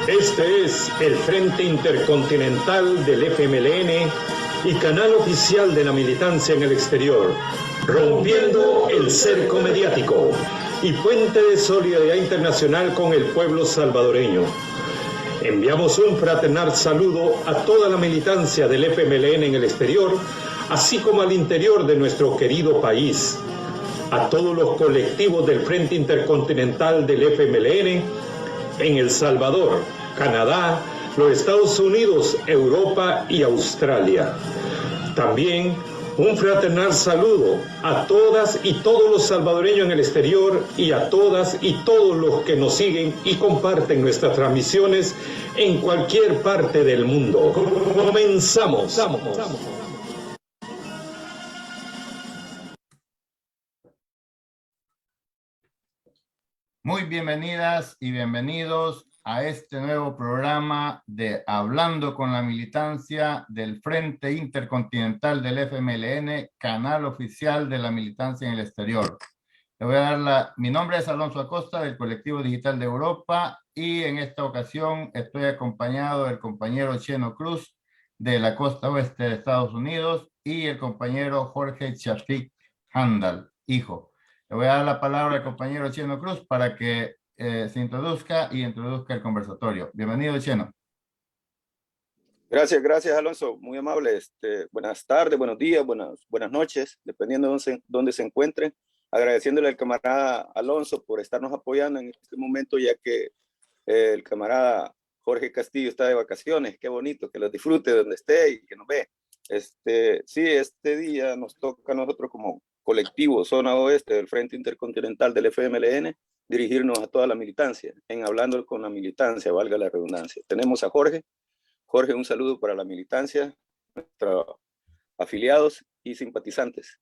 Este es el Frente Intercontinental del FMLN y canal oficial de la militancia en el exterior, rompiendo el cerco mediático y puente de solidaridad internacional con el pueblo salvadoreño. Enviamos un fraternal saludo a toda la militancia del FMLN en el exterior, así como al interior de nuestro querido país, a todos los colectivos del Frente Intercontinental del FMLN en El Salvador, Canadá, los Estados Unidos, Europa y Australia. También un fraternal saludo a todas y todos los salvadoreños en el exterior y a todas y todos los que nos siguen y comparten nuestras transmisiones en cualquier parte del mundo. Comenzamos. Muy bienvenidas y bienvenidos a este nuevo programa de Hablando con la Militancia del Frente Intercontinental del FMLN, canal oficial de la militancia en el exterior. Le voy a dar mi nombre es Alonso Acosta del Colectivo Digital de Europa y en esta ocasión estoy acompañado del compañero Cheno Cruz de la costa oeste de Estados Unidos y el compañero Jorge Chafik Handal, hijo. Le voy a dar la palabra al compañero Cheno Cruz para que se introduzca y introduzca el conversatorio. Bienvenido, Cheno. Gracias, Alonso. Muy amable. Buenas tardes, buenos días, buenas noches, dependiendo de dónde se encuentren. Agradeciéndole al camarada Alonso por estarnos apoyando en este momento, ya que el camarada Jorge Castillo está de vacaciones. Qué bonito, que los disfrute donde esté y que nos ve. Sí, este día nos toca a nosotros como colectivo Zona Oeste del Frente Intercontinental del FMLN dirigirnos a toda la militancia, en hablando con la militancia, valga la redundancia. Tenemos a Jorge. Jorge, un saludo para la militancia, nuestros afiliados y simpatizantes.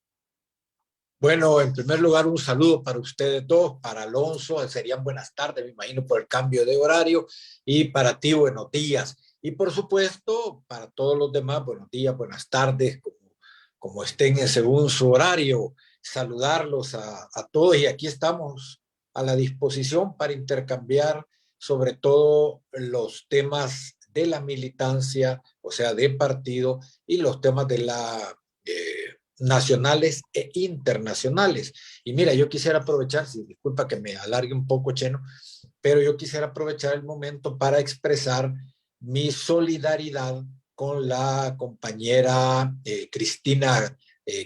Bueno, en primer lugar, un saludo para ustedes dos, para Alonso, serían buenas tardes, me imagino, por el cambio de horario, y para ti, buenos días. Y por supuesto, para todos los demás, buenos días, buenas tardes, como estén según su horario, saludarlos a todos, y aquí estamos a la disposición para intercambiar sobre todo los temas de la militancia, o sea, de partido, y los temas de la nacionales e internacionales. Y mira, yo quisiera aprovechar, disculpa que me alargue un poco, Cheno, pero yo quisiera aprovechar el momento para expresar mi solidaridad con la compañera Cristina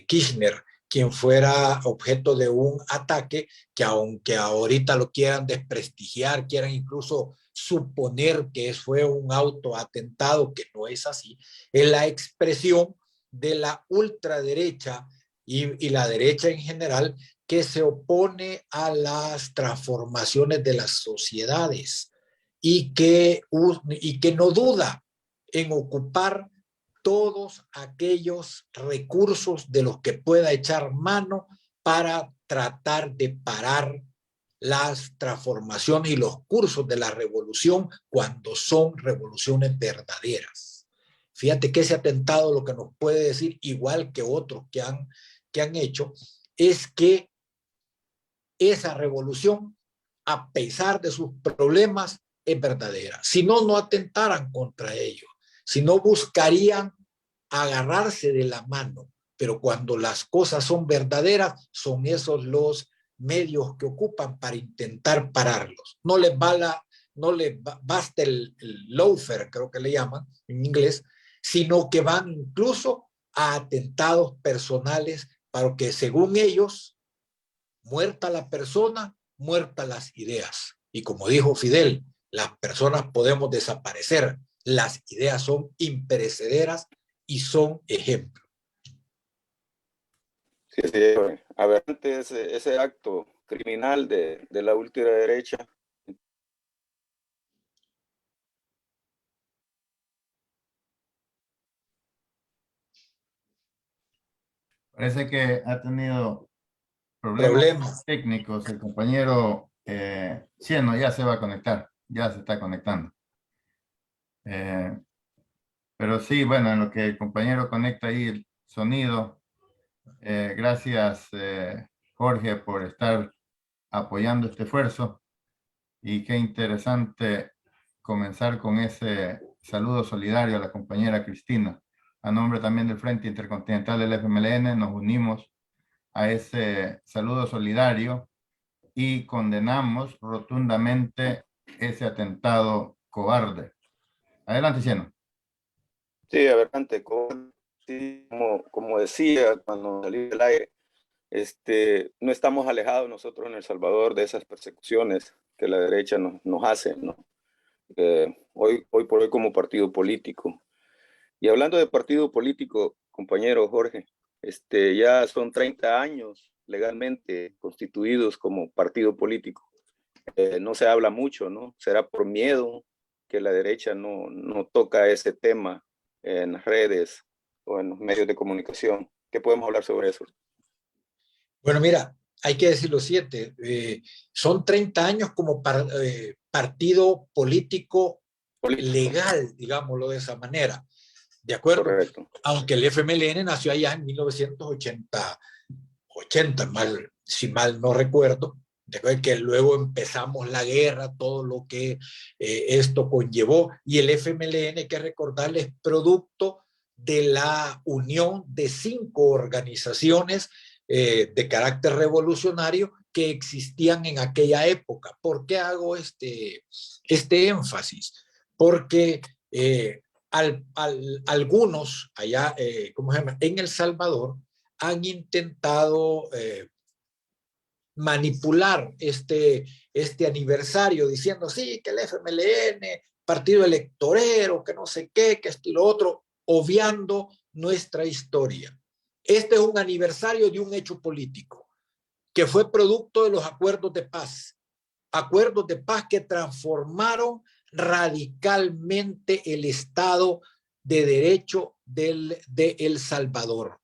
Kirchner, quien fuera objeto de un ataque que, aunque ahorita lo quieran desprestigiar, quieran incluso suponer que fue un autoatentado, que no es así, es la expresión de la ultraderecha y la derecha en general, que se opone a las transformaciones de las sociedades y que no duda en ocupar todos aquellos recursos de los que pueda echar mano para tratar de parar las transformaciones y los cursos de la revolución cuando son revoluciones verdaderas. Fíjate que ese atentado lo que nos puede decir, igual que otros que han hecho, es que esa revolución, a pesar de sus problemas, es verdadera. Si no, no atentaran contra ellos. Si no, buscarían agarrarse de la mano. Pero cuando las cosas son verdaderas, son esos los medios que ocupan para intentar pararlos. No les basta el lawfare, creo que le llaman en inglés, sino que van incluso a atentados personales para que, según ellos, muerta la persona, muertas las ideas. Y como dijo Fidel, las personas podemos desaparecer, las ideas son imperecederas y son ejemplo. Sí, aberrante ese acto criminal de la ultraderecha. Parece que ha tenido problemas técnicos. El compañero Cheno ya se va a conectar, ya se está conectando. Pero sí, bueno, en lo que el compañero conecta ahí el sonido, gracias Jorge por estar apoyando este esfuerzo. Y qué interesante comenzar con ese saludo solidario a la compañera Cristina. A nombre también del Frente Intercontinental del FMLN, nos unimos a ese saludo solidario y condenamos rotundamente ese atentado cobarde. Adelante, Cieno. Sí, adelante. Sí, como decía cuando salí del aire, no estamos alejados nosotros en El Salvador de esas persecuciones que la derecha nos hace, ¿no? Hoy por hoy como partido político. Y hablando de partido político, compañero Jorge, ya son 30 años legalmente constituidos como partido político. No se habla mucho, ¿no? Será por miedo que la derecha no toca ese tema en las redes o en los medios de comunicación. ¿Qué podemos hablar sobre eso? Bueno, mira, hay que decir lo siguiente, son 30 años como partido político legal, digámoslo de esa manera, ¿de acuerdo? Correcto. Aunque el FMLN nació allá en 1980, si mal no recuerdo, que luego empezamos la guerra, todo lo que esto conllevó, y el FMLN, hay que recordarles, producto de la unión de 5 organizaciones de carácter revolucionario que existían en aquella época. ¿Por qué hago este énfasis? Porque algunos allá, ¿cómo se llama? En El Salvador han intentado manipular este aniversario diciendo sí, que el FMLN, partido electorero, que no sé qué, que esto y lo otro, obviando nuestra historia. Este es un aniversario de un hecho político que fue producto de los acuerdos de paz que transformaron radicalmente el Estado de Derecho de El Salvador,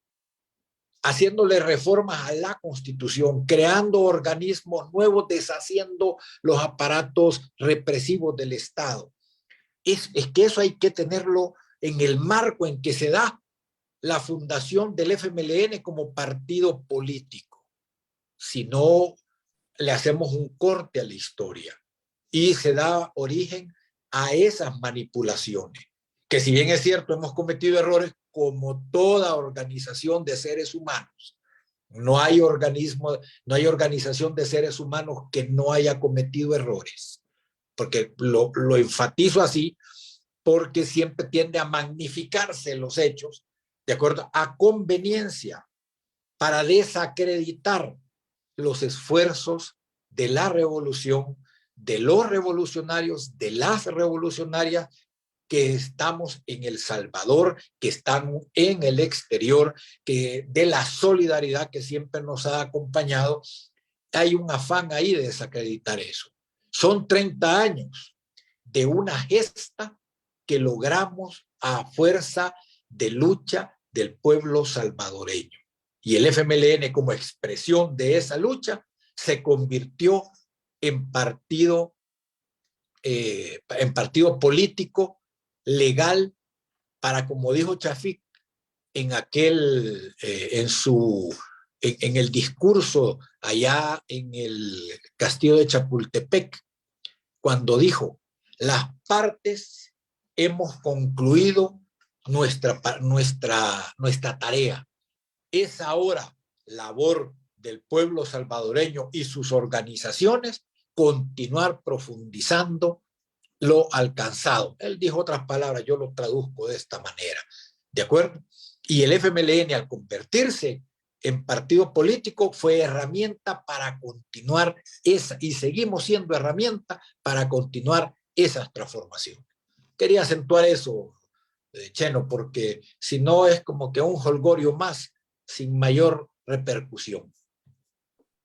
haciéndole reformas a la Constitución, creando organismos nuevos, deshaciendo los aparatos represivos del Estado. Es que eso hay que tenerlo en el marco en que se da la fundación del FMLN como partido político. Si no, le hacemos un corte a la historia y se da origen a esas manipulaciones, que si bien es cierto, hemos cometido errores como toda organización de seres humanos. No hay organización de seres humanos que no haya cometido errores, porque lo enfatizo así, porque siempre tiende a magnificarse los hechos de acuerdo a conveniencia para desacreditar los esfuerzos de la revolución, de los revolucionarios, de las revolucionarias que estamos en El Salvador, que están en el exterior, que de la solidaridad que siempre nos ha acompañado. Hay un afán ahí de desacreditar eso. Son 30 años de una gesta que logramos a fuerza de lucha del pueblo salvadoreño. Y el FMLN, como expresión de esa lucha, se convirtió en partido político legal para, como dijo Chafik en el discurso allá en el castillo de Chapultepec, cuando dijo: las partes hemos concluido nuestra tarea. Es ahora labor del pueblo salvadoreño y sus organizaciones continuar profundizando lo alcanzado. Él dijo otras palabras, yo lo traduzco de esta manera, ¿de acuerdo? Y el FMLN, al convertirse en partido político, fue herramienta para continuar y seguimos siendo herramienta para continuar esas transformaciones. Quería acentuar eso, Cheno, porque si no es como que un holgorio más sin mayor repercusión.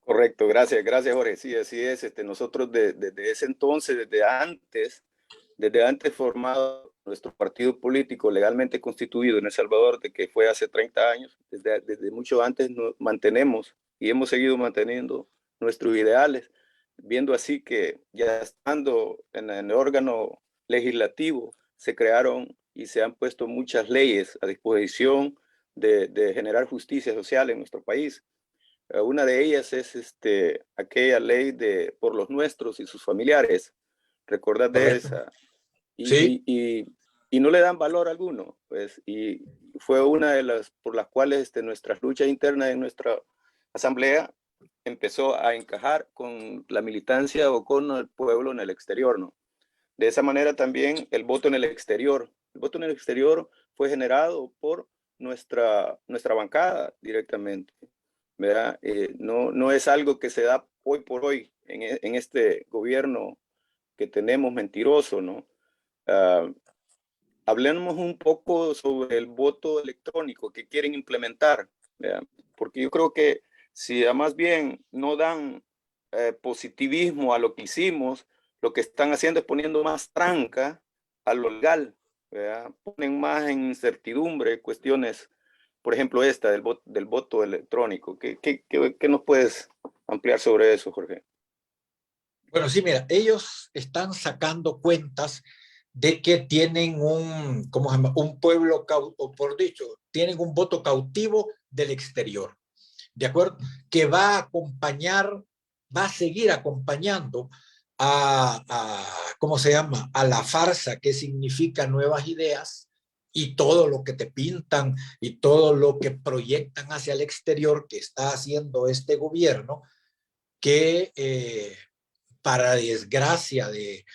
Correcto, gracias Jorge. Sí, así es. Nosotros desde ese entonces, desde antes formado nuestro partido político legalmente constituido en El Salvador, de que fue hace 30 años, desde mucho antes nos mantenemos y hemos seguido manteniendo nuestros ideales, viendo así que ya estando en el órgano legislativo se crearon y se han puesto muchas leyes a disposición de generar justicia social en nuestro país. Una de ellas es aquella ley de por los nuestros y sus familiares. ¿Recordás de Correcto. esa? Sí. Y no le dan valor alguno, pues, y fue una de las por las cuales nuestras luchas internas en nuestra asamblea empezó a encajar con la militancia o con el pueblo en el exterior, ¿no? De esa manera también el voto en el exterior. El voto en el exterior fue generado por nuestra bancada directamente, ¿verdad? No es algo que se da hoy por hoy en este gobierno que tenemos mentiroso, ¿no? Uh, Hablemos un poco sobre el voto electrónico que quieren implementar, ¿verdad? Porque yo creo que si más bien no dan positivismo a lo que hicimos, lo que están haciendo es poniendo más tranca a lo legal, ¿verdad? Ponen más en incertidumbre cuestiones, por ejemplo, esta del voto electrónico. ¿Qué nos puedes ampliar sobre eso, Jorge? Bueno, sí, mira, ellos están sacando cuentas de que tienen un, ¿cómo se llama? Un pueblo, o por dicho, tienen un voto cautivo del exterior, ¿de acuerdo? Que va a acompañar, va a seguir acompañando ¿cómo se llama? A la farsa que significa nuevas ideas y todo lo que te pintan y todo lo que proyectan hacia el exterior que está haciendo este gobierno, que para desgracia de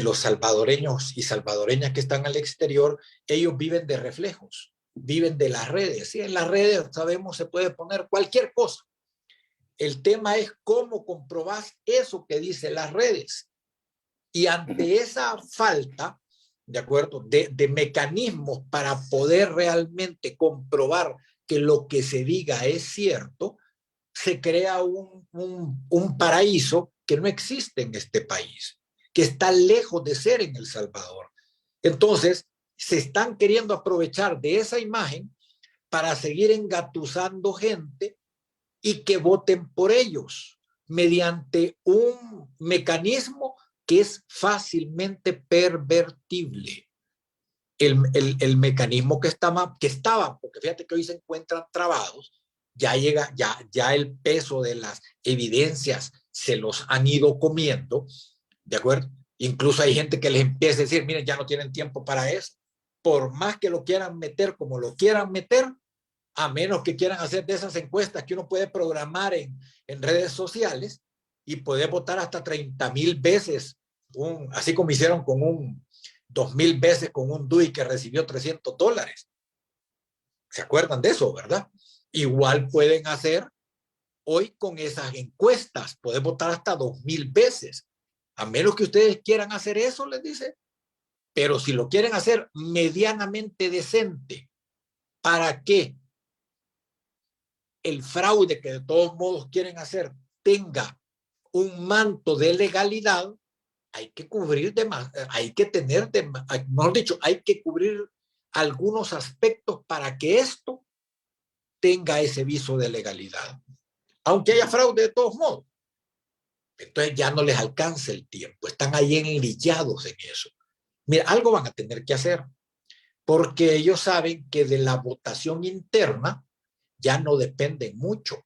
los salvadoreños y salvadoreñas que están al exterior, ellos viven de reflejos, viven de las redes. Y en las redes, sabemos, se puede poner cualquier cosa. El tema es cómo comprobás eso que dicen las redes. Y ante esa falta, ¿de acuerdo?, de mecanismos para poder realmente comprobar que lo que se diga es cierto, se crea un paraíso que no existe en este país, que está lejos de ser en El Salvador. Entonces, se están queriendo aprovechar de esa imagen para seguir engatusando gente y que voten por ellos mediante un mecanismo que es fácilmente pervertible. El mecanismo que estaba, porque fíjate que hoy se encuentran trabados, ya el peso de las evidencias se los han ido comiendo, ¿de acuerdo? Incluso hay gente que les empieza a decir, miren, ya no tienen tiempo para eso. Por más que lo quieran meter como lo quieran meter, a menos que quieran hacer de esas encuestas que uno puede programar en redes sociales y poder votar hasta 30,000 veces, así como hicieron con 2,000 veces con un DUI que recibió $300. ¿Se acuerdan de eso, verdad? Igual pueden hacer hoy con esas encuestas, pueden votar hasta 2,000 veces. A menos que ustedes quieran hacer eso, les dice. Pero si lo quieren hacer medianamente decente, ¿para qué? El fraude que de todos modos quieren hacer tenga un manto de legalidad, hay que cubrir hay que tener, mejor dicho, hay que cubrir algunos aspectos para que esto tenga ese viso de legalidad. Aunque haya fraude de todos modos. Entonces ya no les alcanza el tiempo, están ahí enlillados en eso. Mira, algo van a tener que hacer, porque ellos saben que de la votación interna ya no dependen mucho.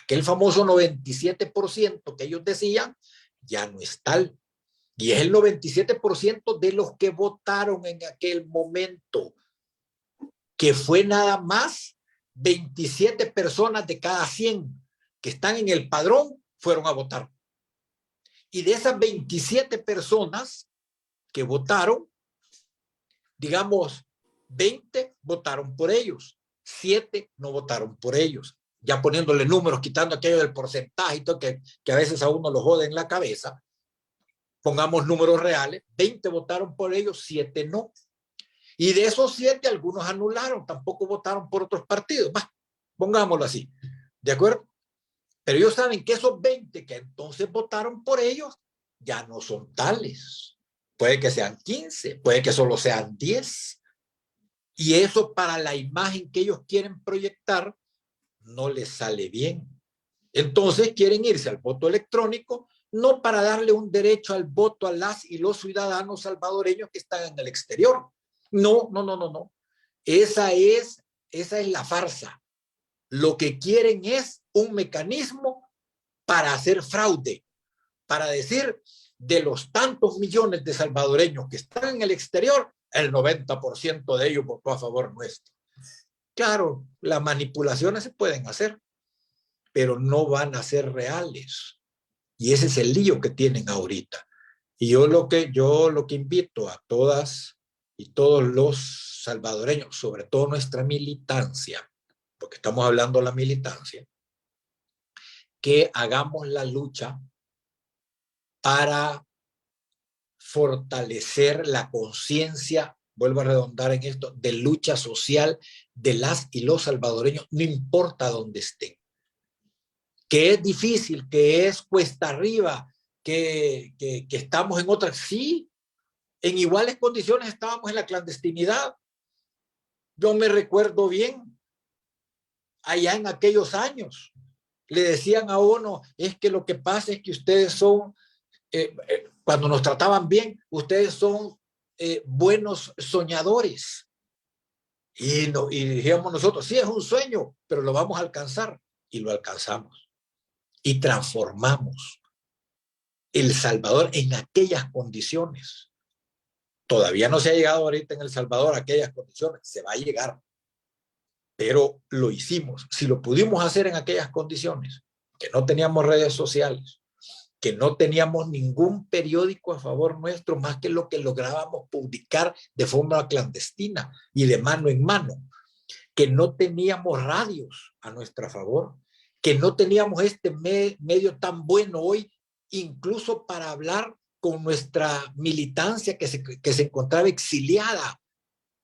Aquel famoso 97% que ellos decían, ya no es tal. Y es el 97% de los que votaron en aquel momento, que fue nada más 27 personas de cada 100 que están en el padrón fueron a votar. Y de esas 27 personas que votaron, digamos, 20 votaron por ellos, 7 no votaron por ellos. Ya poniéndole números, quitando aquello del porcentaje y todo, que a veces a uno lo jode en la cabeza, pongamos números reales, 20 votaron por ellos, 7 no. Y de esos 7, algunos anularon, tampoco votaron por otros partidos. Bah, pongámoslo así, ¿de acuerdo? Pero ellos saben que esos 20 que entonces votaron por ellos ya no son tales. Puede que sean 15, puede que solo sean 10. Y eso para la imagen que ellos quieren proyectar no les sale bien. Entonces quieren irse al voto electrónico, no para darle un derecho al voto a las y los ciudadanos salvadoreños que están en el exterior. No. Esa es la farsa. Lo que quieren es un mecanismo para hacer fraude, para decir de los tantos millones de salvadoreños que están en el exterior, el 90% de ellos votó a favor nuestro. Claro, las manipulaciones se pueden hacer, pero no van a ser reales. Y ese es el lío que tienen ahorita. Y yo lo que invito a todas y todos los salvadoreños, sobre todo nuestra militancia, porque estamos hablando de la militancia, que hagamos la lucha para fortalecer la conciencia, vuelvo a redundar en esto, de lucha social de las y los salvadoreños, no importa dónde estén. Que es difícil, que es cuesta arriba, que estamos en otras, sí, en iguales condiciones estábamos en la clandestinidad. Yo me recuerdo bien, allá en aquellos años, le decían a uno, es que lo que pasa es que ustedes son, cuando nos trataban bien, ustedes son buenos soñadores. Y dijimos nosotros, sí, es un sueño, pero lo vamos a alcanzar. Y lo alcanzamos. Y transformamos El Salvador en aquellas condiciones. Todavía no se ha llegado ahorita en El Salvador a aquellas condiciones, se va a llegar. Pero lo hicimos. Si lo pudimos hacer en aquellas condiciones, que no teníamos redes sociales, que no teníamos ningún periódico a favor nuestro, más que lo que lográbamos publicar de forma clandestina y de mano en mano, que no teníamos radios a nuestro favor, que no teníamos este medio tan bueno hoy, incluso para hablar con nuestra militancia que se encontraba exiliada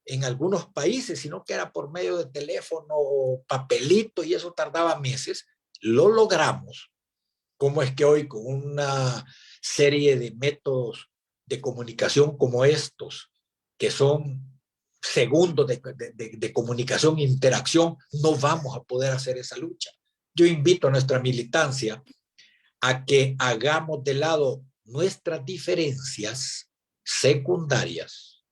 en algunos países, sino que era por medio de teléfono o papelito, y eso tardaba meses. Lo logramos. ¿Cómo es que hoy, con una serie de métodos de comunicación como estos, que son segundos de comunicación e interacción, no vamos a poder hacer esa lucha? Yo invito a nuestra militancia a que hagamos de lado nuestras diferencias secundarias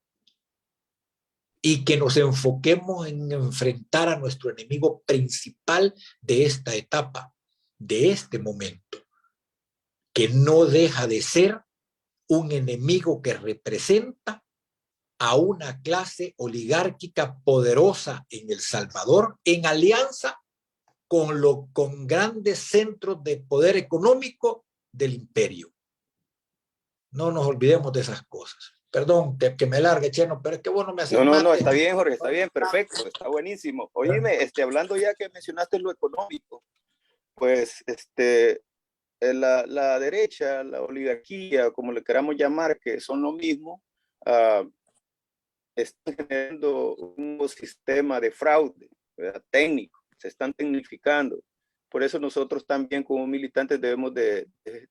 y que nos enfoquemos en enfrentar a nuestro enemigo principal de esta etapa, de este momento, que no deja de ser un enemigo que representa a una clase oligárquica poderosa en El Salvador, en alianza con grandes centros de poder económico del imperio. No nos olvidemos de esas cosas. Perdón que me largue, Cheno, pero es que vos no me haces No, mate. está bien, Jorge, está bien, perfecto, está buenísimo. Oíme, hablando ya que mencionaste lo económico, pues la derecha, la oligarquía, como le queramos llamar, que son lo mismo, están generando un sistema de fraude, ¿verdad? Técnico, se están tecnificando. Por eso nosotros también como militantes debemos de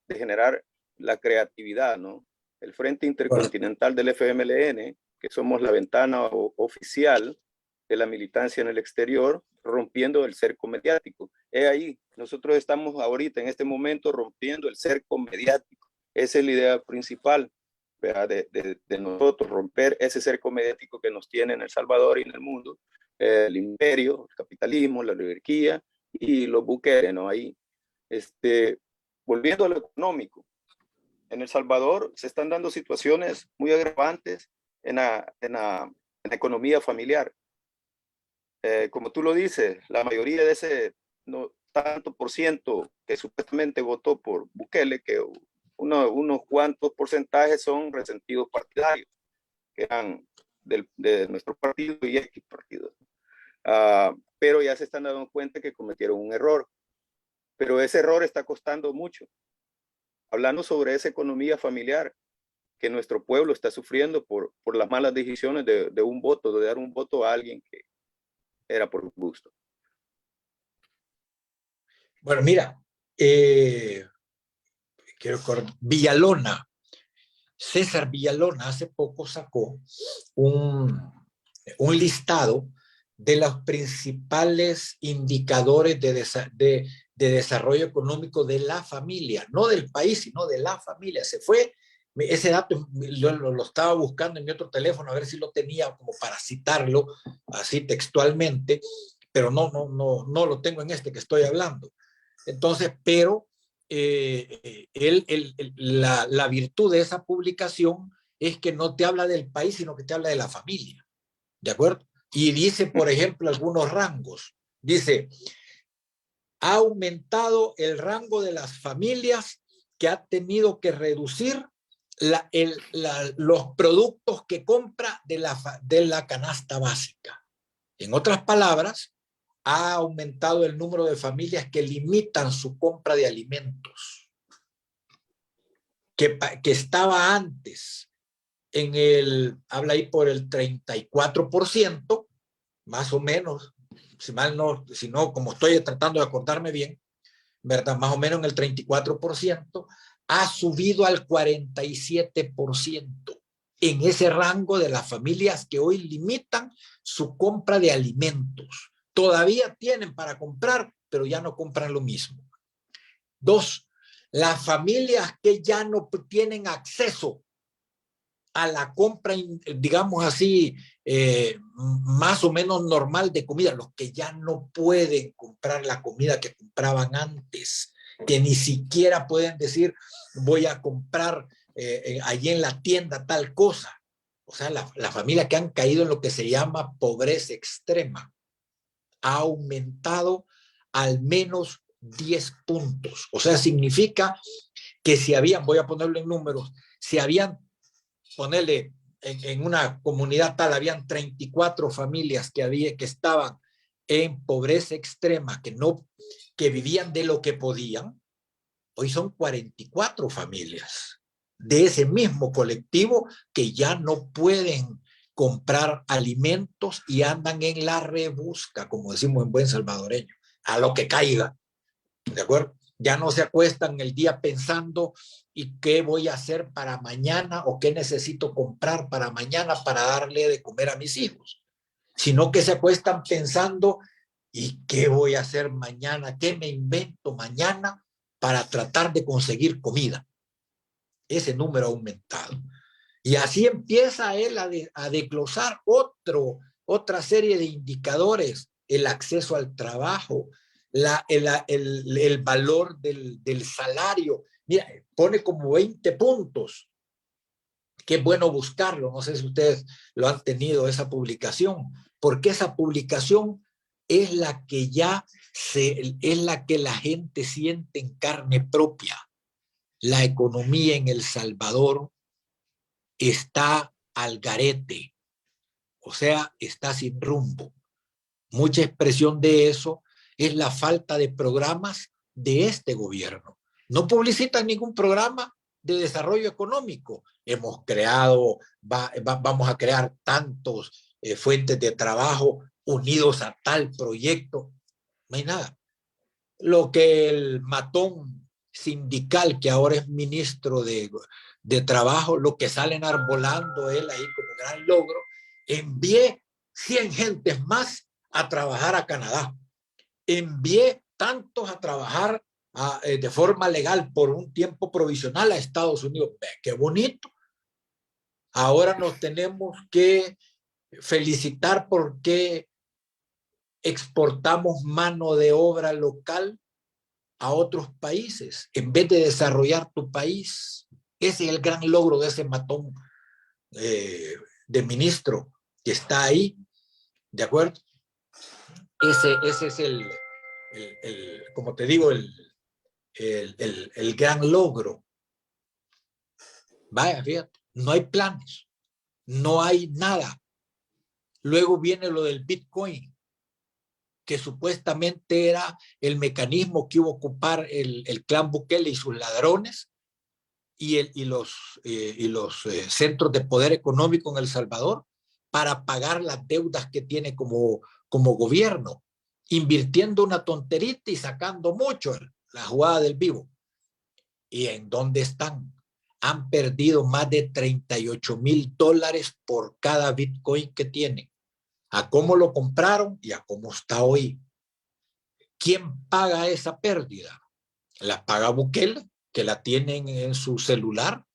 generar la creatividad, ¿no? El Frente Intercontinental del FMLN, que somos la ventana oficial de la militancia en el exterior, rompiendo el cerco mediático. Ahí, nosotros estamos ahorita, en este momento, rompiendo el cerco mediático. Esa es la idea principal, ¿verdad? De nosotros, romper ese cerco mediático que nos tiene en El Salvador y en el mundo, el imperio, el capitalismo, la oligarquía y los buqueres, ¿no? Ahí, volviendo a lo económico, en El Salvador se están dando situaciones muy agravantes en la economía familiar. Como tú lo dices, la mayoría de ese tanto por ciento que supuestamente votó por Bukele, que unos cuantos porcentajes son resentidos partidarios, que eran de nuestro partido y X partidos. Pero ya se están dando cuenta que cometieron un error. Pero ese error está costando mucho. Hablando sobre esa economía familiar que nuestro pueblo está sufriendo por las malas decisiones de un voto, de dar un voto a alguien que era por gusto. Bueno, mira, Villalona, César Villalona hace poco sacó un listado de los principales indicadores de desarrollo económico de la familia, no del país, sino de la familia. Ese dato yo lo estaba buscando en mi otro teléfono a ver si lo tenía como para citarlo así textualmente, pero no lo tengo en este que estoy hablando. Entonces, pero la virtud de esa publicación es que no te habla del país, sino que te habla de la familia. ¿De acuerdo? Y dice, por ejemplo, algunos rangos. Dice, ha aumentado el rango de las familias que ha tenido que reducir los productos que compra de la canasta básica. En otras palabras, ha aumentado el número de familias que limitan su compra de alimentos, que estaba antes habla ahí por el 34%, más o menos, si no, como estoy tratando de acordarme bien, ¿verdad? Más o menos en el 34%, ha subido al 47% en ese rango de las familias que hoy limitan su compra de alimentos. Todavía tienen para comprar, pero ya no compran lo mismo. 2, las familias que ya no tienen acceso a la compra, digamos así, más o menos normal de comida, los que ya no pueden comprar la comida que compraban antes, que ni siquiera pueden decir voy a comprar allí en la tienda tal cosa. O sea, la familia que han caído en lo que se llama pobreza extrema ha aumentado al menos 10 puntos. O sea, significa que si habían, voy a ponerlo en números, si habían, ponerle en una comunidad tal, habían 34 familias que estaban en pobreza extrema, que vivían de lo que podían, hoy son 44 familias de ese mismo colectivo que ya no pueden comprar alimentos y andan en la rebusca, como decimos en buen salvadoreño, a lo que caiga, ¿de acuerdo? Ya no se acuestan el día pensando ¿y qué voy a hacer para mañana o qué necesito comprar para mañana para darle de comer a mis hijos? Sino que se acuestan pensando ¿y qué voy a hacer mañana? ¿Qué me invento mañana para tratar de conseguir comida? Ese número ha aumentado. Y así empieza él a desglosar otra serie de indicadores, el acceso al trabajo, el valor del salario. Mira, pone como 20 puntos. Qué bueno buscarlo. No sé si ustedes lo han tenido, esa publicación, porque esa publicación es la que es la que la gente siente en carne propia. La economía en El Salvador está al garete, o sea, está sin rumbo. Mucha expresión de eso es la falta de programas de este gobierno. No publicitan ningún programa de desarrollo económico. Hemos creado, vamos a crear tantos fuentes de trabajo unidos a tal proyecto. No hay nada. Lo que el matón sindical, que ahora es ministro de trabajo, lo que sale enarbolando él ahí como gran logro, envié 100 gentes más a trabajar a Canadá. Envié tantos a trabajar de forma legal por un tiempo provisional a Estados Unidos. ¡Qué bonito! Ahora nos tenemos que felicitar porque exportamos mano de obra local a otros países en vez de desarrollar tu país. Ese es el gran logro de ese matón de ministro que está ahí, ¿de acuerdo? Ese es como te digo, el gran logro. Vaya, fíjate, no hay planes, no hay nada. Luego viene lo del Bitcoin, que supuestamente era el mecanismo que iba a ocupar el clan Bukele y sus ladrones y los centros de poder económico en El Salvador para pagar las deudas que tiene como gobierno, invirtiendo una tonterita y sacando mucho, la jugada del vivo. ¿Y en dónde están? Han perdido más de $38,000 por cada Bitcoin que tienen. A cómo lo compraron y a cómo está hoy. ¿Quién paga esa pérdida? La paga Bukele, que la tienen en su celular.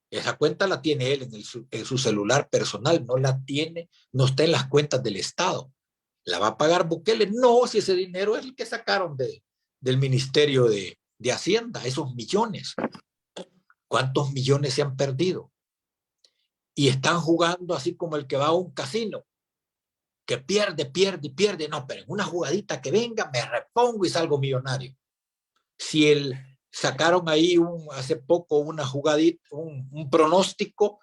Esa cuenta la tiene él en su celular personal, no la tiene, no está en las cuentas del Estado. ¿La va a pagar Bukele? No, si ese dinero es el que sacaron del Ministerio de Hacienda, esos millones. ¿Cuántos millones se han perdido? Y están jugando así como el que va a un casino, que pierde, pierde y pierde. No, pero en una jugadita que venga, me repongo y salgo millonario. Si sacaron ahí hace poco una jugadita, un pronóstico,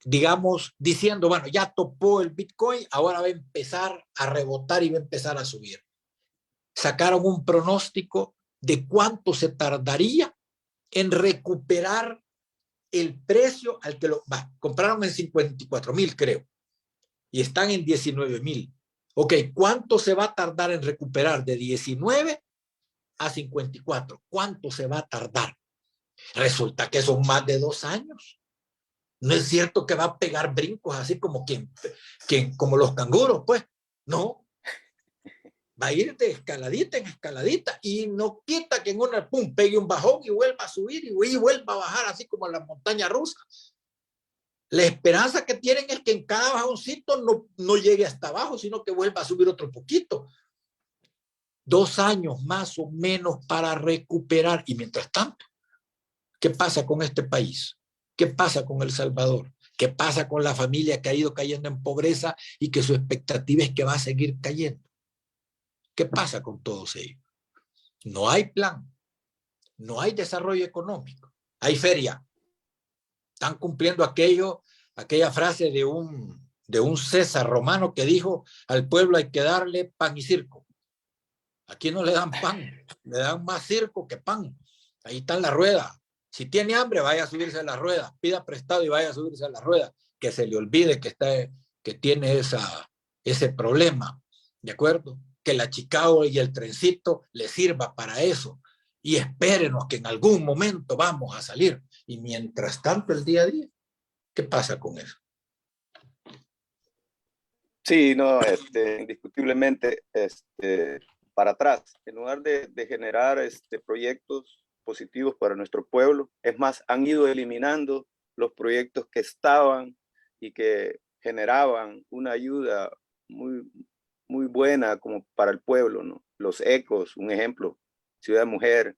digamos, diciendo, bueno, ya topó el Bitcoin, ahora va a empezar a rebotar y va a empezar a subir. Sacaron un pronóstico de cuánto se tardaría en recuperar el precio al que compraron en 54,000, creo, y están en 19,000. Ok, ¿cuánto se va a tardar en recuperar de 19 a 54? ¿Cuánto se va a tardar? Resulta que son más de 2 años. No es cierto que va a pegar brincos así como como los canguros, pues. No. Va a ir de escaladita en escaladita y no quita que en una pum pegue un bajón y vuelva a subir y vuelva a bajar así como la montaña rusa. La esperanza que tienen es que en cada bajoncito no llegue hasta abajo, sino que vuelva a subir otro poquito. 2 años más o menos para recuperar. Y mientras tanto, ¿qué pasa con este país? ¿Qué pasa con El Salvador? ¿Qué pasa con la familia que ha ido cayendo en pobreza y que su expectativa es que va a seguir cayendo? ¿Qué pasa con todos ellos? No hay plan, no hay desarrollo económico, hay feria. Están cumpliendo aquella frase de un César romano que dijo: al pueblo hay que darle pan y circo. Aquí no le dan pan, le dan más circo que pan. Ahí está en la rueda. Si tiene hambre, vaya a subirse a la rueda. Pida prestado y vaya a subirse a la rueda. Que se le olvide que tiene ese problema. ¿De acuerdo? Que la Chicago y el trencito le sirva para eso. Y espérenos que en algún momento vamos a salir. Y mientras tanto, el día a día, ¿qué pasa con eso? Sí, no, indiscutiblemente, para atrás, en lugar de generar proyectos positivos para nuestro pueblo, es más, han ido eliminando los proyectos que estaban y que generaban una ayuda muy, muy buena como para el pueblo, ¿no? Los ecos, un ejemplo, Ciudad Mujer,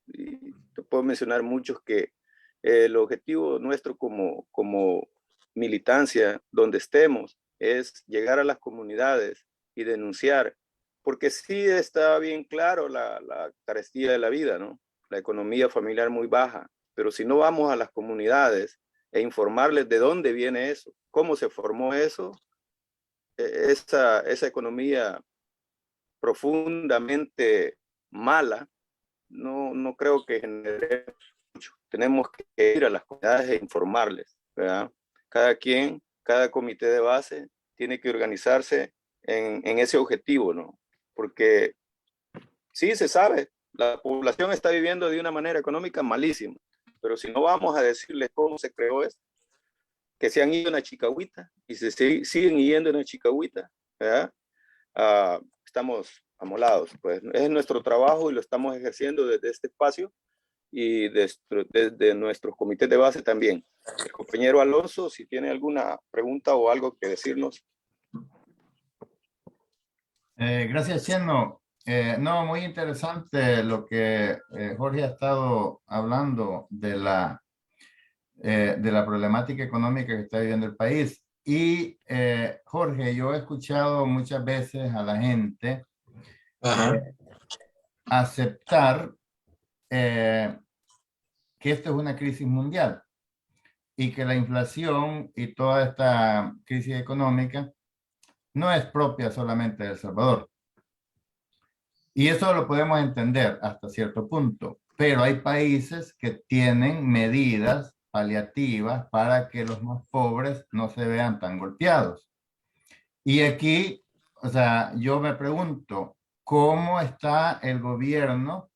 y te puedo mencionar muchos que el objetivo nuestro como militancia, donde estemos, es llegar a las comunidades y denunciar, porque sí está bien claro la carestía de la vida, ¿no? La economía familiar muy baja, pero si no vamos a las comunidades e informarles de dónde viene eso, cómo se formó eso, esa economía profundamente mala, no creo que genere mucho. Tenemos que ir a las comunidades e informarles, ¿verdad? Cada comité de base tiene que organizarse en ese objetivo, ¿no? Porque sí se sabe, la población está viviendo de una manera económica malísima, pero si no vamos a decirles cómo se creó esto, que se han ido en la Chicahuita y se siguen yendo en la Chicahuita, ¿verdad? Estamos amolados, pues es nuestro trabajo y lo estamos ejerciendo desde este espacio y desde nuestros comités de base también. El compañero Alonso, si tiene alguna pregunta o algo que decirnos. Gracias, Cheno. No, muy interesante lo que Jorge ha estado hablando de la problemática económica que está viviendo el país. Y Jorge, yo he escuchado muchas veces a la gente aceptar que esto es una crisis mundial y que la inflación y toda esta crisis económica no es propia solamente de El Salvador. Y eso lo podemos entender hasta cierto punto, pero hay países que tienen medidas paliativas para que los más pobres no se vean tan golpeados. Y aquí, o sea, yo me pregunto, ¿cómo está el gobierno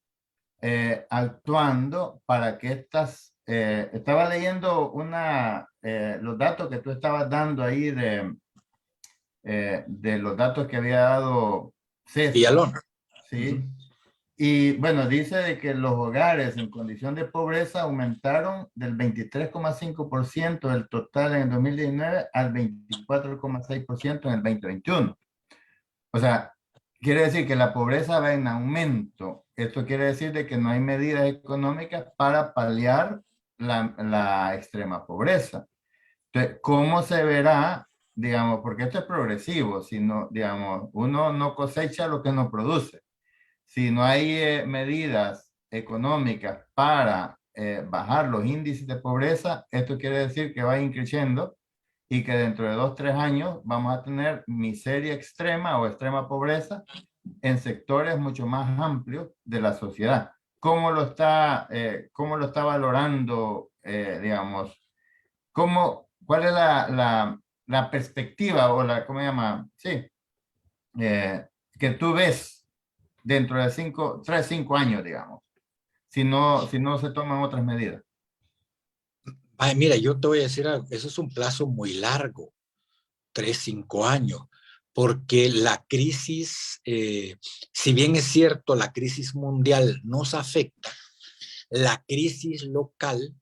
actuando para que estaba leyendo los datos que tú estabas dando ahí de los datos que había dado César. Villalona. Sí. Y bueno, dice de que los hogares en condición de pobreza aumentaron del 23,5% del total en el 2019 al 24,6% en el 2021. O sea, quiere decir que la pobreza va en aumento. Esto quiere decir de que no hay medidas económicas para paliar la extrema pobreza. Entonces, ¿cómo se verá, digamos, porque esto es progresivo, si no, digamos, uno no cosecha lo que no produce? Si no hay medidas económicas para bajar los índices de pobreza, esto quiere decir que va a ir creciendo y que dentro de 2, 3 años vamos a tener miseria extrema o extrema pobreza en sectores mucho más amplios de la sociedad. Cómo lo está valorando, digamos, cuál es la perspectiva o ¿cómo se llama? Sí, que tú ves dentro de 3, 5 años, digamos, si no se toman otras medidas? Ay, mira, yo te voy a decir algo, eso es un plazo muy largo, 3, 5 años, porque la crisis, si bien es cierto, la crisis mundial nos afecta, la crisis local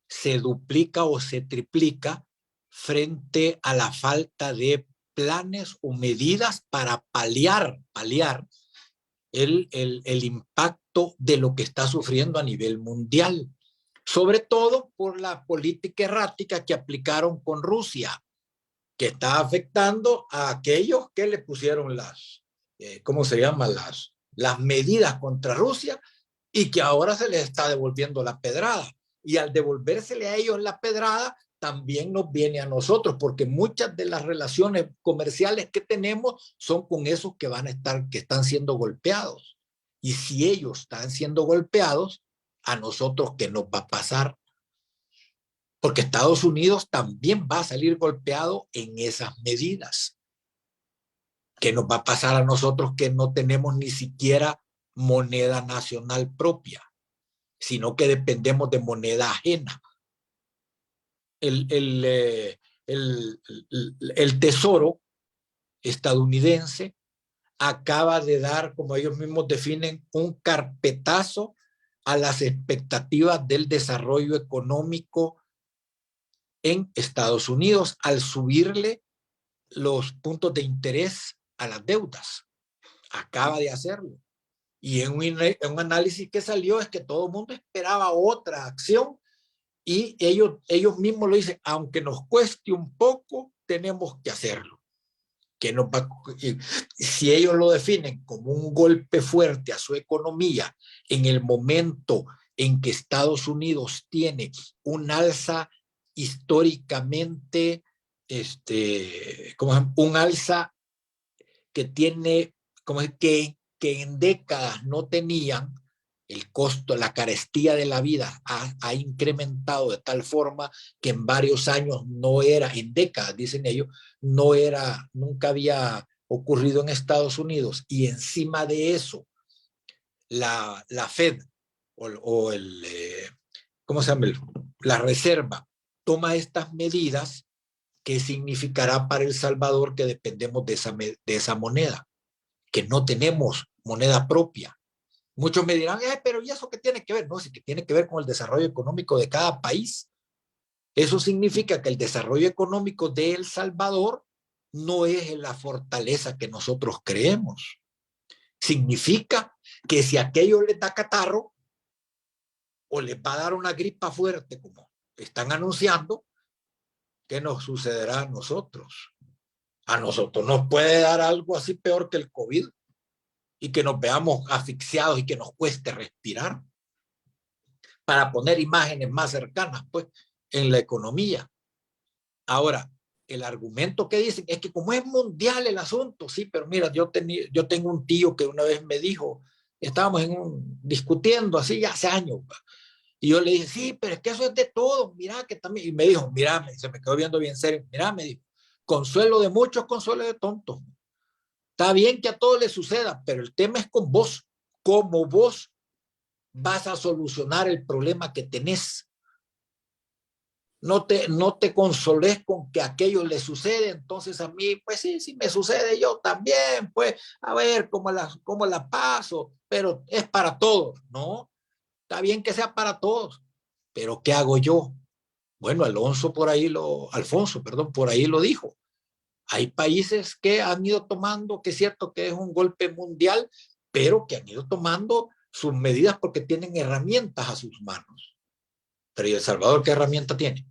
se duplica o se triplica frente a la falta de planes o medidas para paliar el impacto de lo que está sufriendo a nivel mundial, sobre todo por la política errática que aplicaron con Rusia, que está afectando a aquellos que le pusieron ¿cómo se llama? Las medidas contra Rusia y que ahora se les está devolviendo la pedrada. Y al devolvérsele a ellos la pedrada, también nos viene a nosotros, porque muchas de las relaciones comerciales que tenemos son con esos que están siendo golpeados. Y si ellos están siendo golpeados, a nosotros, ¿qué nos va a pasar? Porque Estados Unidos también va a salir golpeado en esas medidas. ¿Qué nos va a pasar a nosotros que no tenemos ni siquiera moneda nacional propia, sino que dependemos de moneda ajena? El Tesoro estadounidense acaba de dar, como ellos mismos definen, un carpetazo a las expectativas del desarrollo económico en Estados Unidos al subirle los puntos de interés a las deudas. Acaba de hacerlo. Y en un análisis que salió es que todo el mundo esperaba otra acción y ellos mismos lo dicen, aunque nos cueste un poco, tenemos que hacerlo. Si ellos lo definen como un golpe fuerte a su economía en el momento en que Estados Unidos tiene un alza históricamente, un alza que tiene, que en décadas no tenían, el costo, la carestía de la vida ha incrementado de tal forma que en varios años no era, en décadas, dicen ellos, nunca había ocurrido en Estados Unidos. Y encima de eso, la Fed ¿cómo se llama? La Reserva toma estas medidas. ¿Qué significará para El Salvador que dependemos de esa moneda? Que no tenemos moneda propia. Muchos me dirán, pero ¿y eso qué tiene que ver? No, sí que tiene que ver con el desarrollo económico de cada país. Eso significa que el desarrollo económico de El Salvador no es la fortaleza que nosotros creemos. Significa que si aquello les da catarro o les va a dar una gripa fuerte, como están anunciando, ¿qué nos sucederá a nosotros? A nosotros nos puede dar algo así peor que el COVID y que nos veamos asfixiados y que nos cueste respirar. Para poner imágenes más cercanas, pues, en la economía. Ahora, el argumento que dicen es que como es mundial el asunto, sí, pero mira, yo tengo un tío que una vez me dijo, estábamos discutiendo así ya hace años, y yo le dije, sí, pero es que eso es de todo, mira que también, y me dijo, mira, se me quedó viendo bien serio, mira, me dijo, consuelo de muchos, consuelo de tontos. Está bien que a todos les suceda, pero el tema es con vos, cómo vos vas a solucionar el problema que tenés. No te consoles con que a aquello le sucede, entonces a mí, pues sí, si me sucede yo también, pues a ver cómo la paso, pero es para todos, ¿no? Está bien que sea para todos, pero ¿qué hago yo? Bueno, Alfonso por ahí lo dijo. Hay países que han ido tomando, que es cierto que es un golpe mundial, pero que han ido tomando sus medidas porque tienen herramientas a sus manos. Pero ¿y El Salvador qué herramienta tiene?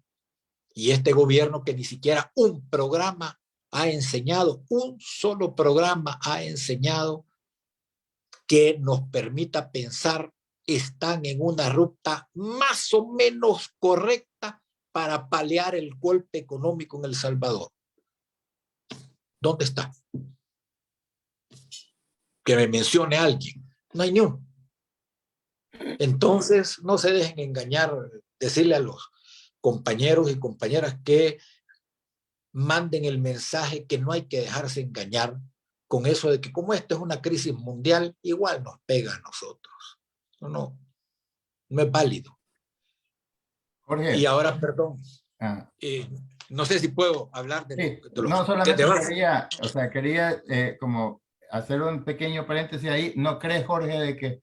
Y este gobierno que ni siquiera un programa ha enseñado, un solo programa ha enseñado que nos permita pensar, están en una ruta más o menos correcta para paliar el golpe económico en El Salvador. ¿Dónde está? Que me mencione alguien. No hay ni uno. Entonces, no se dejen engañar, decirle a los compañeros y compañeras que manden el mensaje que no hay que dejarse engañar con eso de que como esto es una crisis mundial, igual nos pega a nosotros. No es válido. Jorge. Y ahora, perdón, Ah. no sé si puedo hablar de, Sí, de los no solamente de quería como hacer un pequeño paréntesis ahí. ¿No crees, Jorge, de que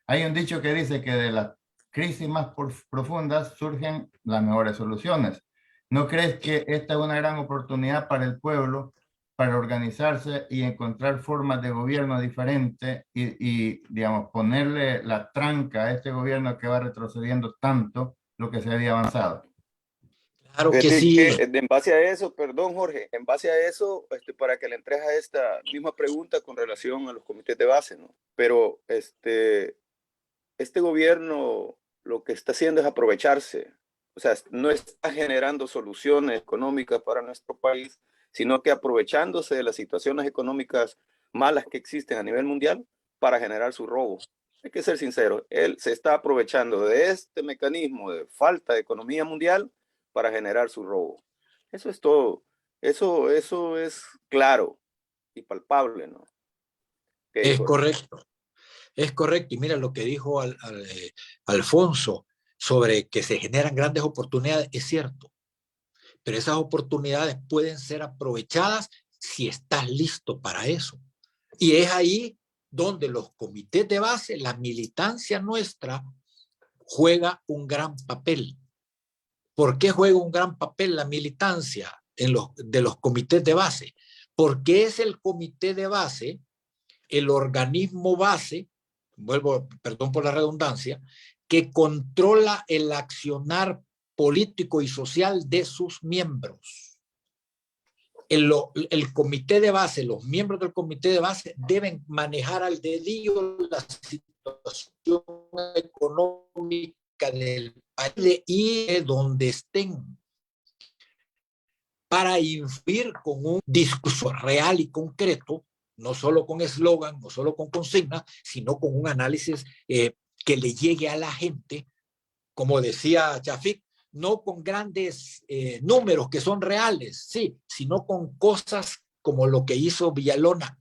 hay un dicho que dice que de las crisis más profundas surgen las mejores soluciones? ¿No crees que esta es una gran oportunidad para el pueblo para organizarse y encontrar formas de gobierno diferentes y, digamos, ponerle la tranca a este gobierno que va retrocediendo tanto lo que se había avanzado? Claro que Fíjate sí. que en base a eso, perdón Jorge, en base a eso, para que le entres a esta misma pregunta con relación a los comités de base, ¿no? Pero este gobierno lo que está haciendo es aprovecharse, o sea, no está generando soluciones económicas para nuestro país, sino que aprovechándose de las situaciones económicas malas que existen a nivel mundial para generar su robo. Hay que ser sincero, él se está aprovechando de este mecanismo de falta de economía mundial para generar su robo. Eso es todo. Eso es claro y palpable, ¿no? Es correcto. Es correcto. Y mira lo que dijo Alfonso sobre que se generan grandes oportunidades. Es cierto. Pero esas oportunidades pueden ser aprovechadas si estás listo para eso. Y es ahí donde los comités de base, la militancia nuestra, juega un gran papel. ¿Por qué juega un gran papel la militancia de los comités de base? Porque es el comité de base, el organismo base, perdón por la redundancia, que controla el accionar político y social de sus miembros. El comité de base, los miembros del comité de base deben manejar al dedillo la situación económica del país y donde estén para influir con un discurso real y concreto, no solo con eslogan, no solo con consignas, sino con un análisis que le llegue a la gente, como decía Chafik, no con grandes números que son reales, sí, sino con cosas como lo que hizo Villalona,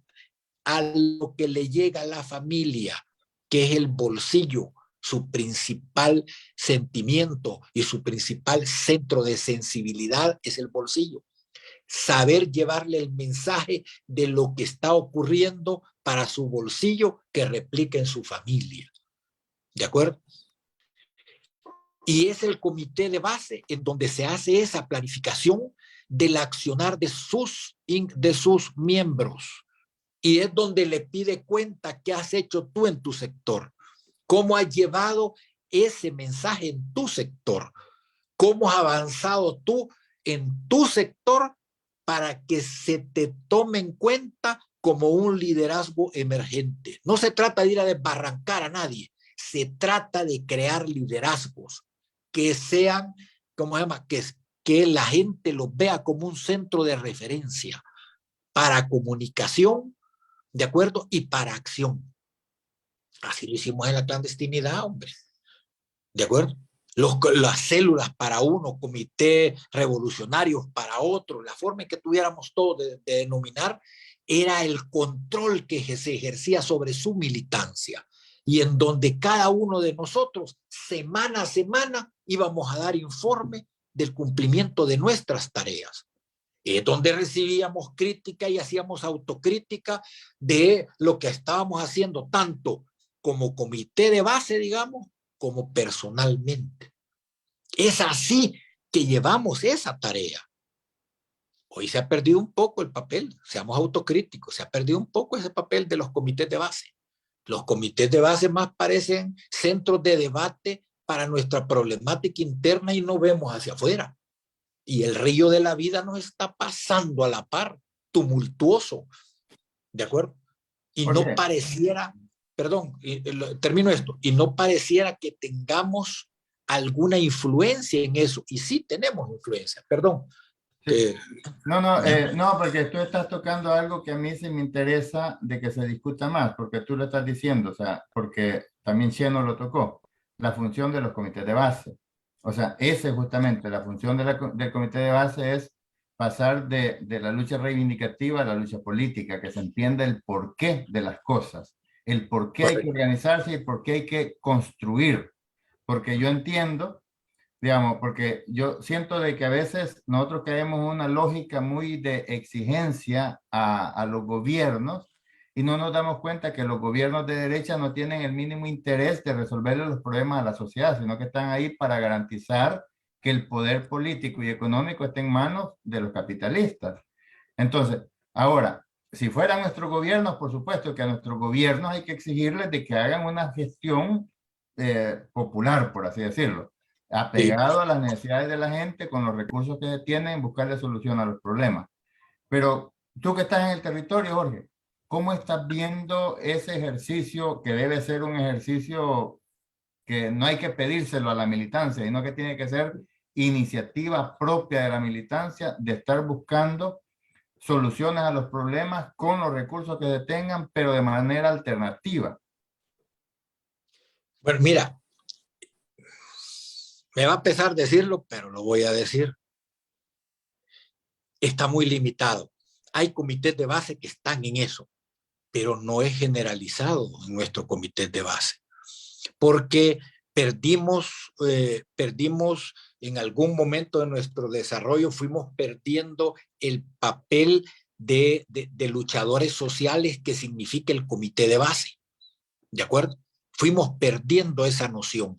a lo que le llega a la familia, que es el bolsillo, su principal sentimiento y su principal centro de sensibilidad es el bolsillo. Saber llevarle el mensaje de lo que está ocurriendo para su bolsillo que replique en su familia. ¿De acuerdo? Y es el comité de base en donde se hace esa planificación del accionar de sus miembros. Y es donde le pide cuenta qué has hecho tú en tu sector, cómo has llevado ese mensaje en tu sector, cómo has avanzado tú en tu sector para que se te tome en cuenta como un liderazgo emergente. No se trata de ir a desbarrancar a nadie, se trata de crear liderazgos que sean, ¿cómo se llama? Que la gente los vea como un centro de referencia para comunicación, ¿de acuerdo? Y para acción. Así lo hicimos en la clandestinidad, hombre. ¿De acuerdo? Las células para uno, comité revolucionarios para otro, la forma en que tuviéramos todo de denominar, era el control que se ejercía sobre su militancia y en donde cada uno de nosotros, semana a semana, íbamos a dar informe del cumplimiento de nuestras tareas. Donde recibíamos crítica y hacíamos autocrítica de lo que estábamos haciendo, tanto como comité de base, digamos, como personalmente. Es así que llevamos esa tarea. Hoy se ha perdido un poco el papel, seamos autocríticos, se ha perdido un poco ese papel de los comités de base. Los comités de base más parecen centros de debate para nuestra problemática interna y no vemos hacia afuera. Y el río de la vida nos está pasando a la par, tumultuoso, ¿de acuerdo? Y no pareciera, perdón, termino esto, y no pareciera que tengamos alguna influencia en eso. Y sí tenemos influencia, perdón. Sí. No, porque tú estás tocando algo que a mí sí me interesa de que se discuta más, porque tú lo estás diciendo, o sea, porque también Cheno lo tocó, la función de los comités de base. O sea, esa es justamente la función del comité de base, es pasar de la lucha reivindicativa a la lucha política, que se entienda el porqué de las cosas, el por qué hay que organizarse y por qué hay que construir. Porque yo entiendo, digamos, porque yo siento de que a veces nosotros caemos en una lógica muy de exigencia a los gobiernos y no nos damos cuenta que los gobiernos de derecha no tienen el mínimo interés de resolverle los problemas a la sociedad, sino que están ahí para garantizar que el poder político y económico esté en manos de los capitalistas. Entonces, ahora, si fueran nuestros gobiernos, por supuesto que a nuestros gobiernos hay que exigirles de que hagan una gestión popular, por así decirlo, apegado a las necesidades de la gente, con los recursos que tienen, buscarle solución a los problemas. Pero tú que estás en el territorio, Jorge, ¿cómo estás viendo ese ejercicio que debe ser un ejercicio que no hay que pedírselo a la militancia, sino que tiene que ser iniciativa propia de la militancia de estar buscando soluciones a los problemas con los recursos que se tengan, pero de manera alternativa? Bueno, mira, me va a pesar decirlo, pero lo voy a decir. Está muy limitado. Hay comités de base que están en eso, pero no es generalizado en nuestro comité de base, porque perdimos en algún momento de nuestro desarrollo, fuimos perdiendo el papel de luchadores sociales que significa el comité de base, ¿de acuerdo? Fuimos perdiendo esa noción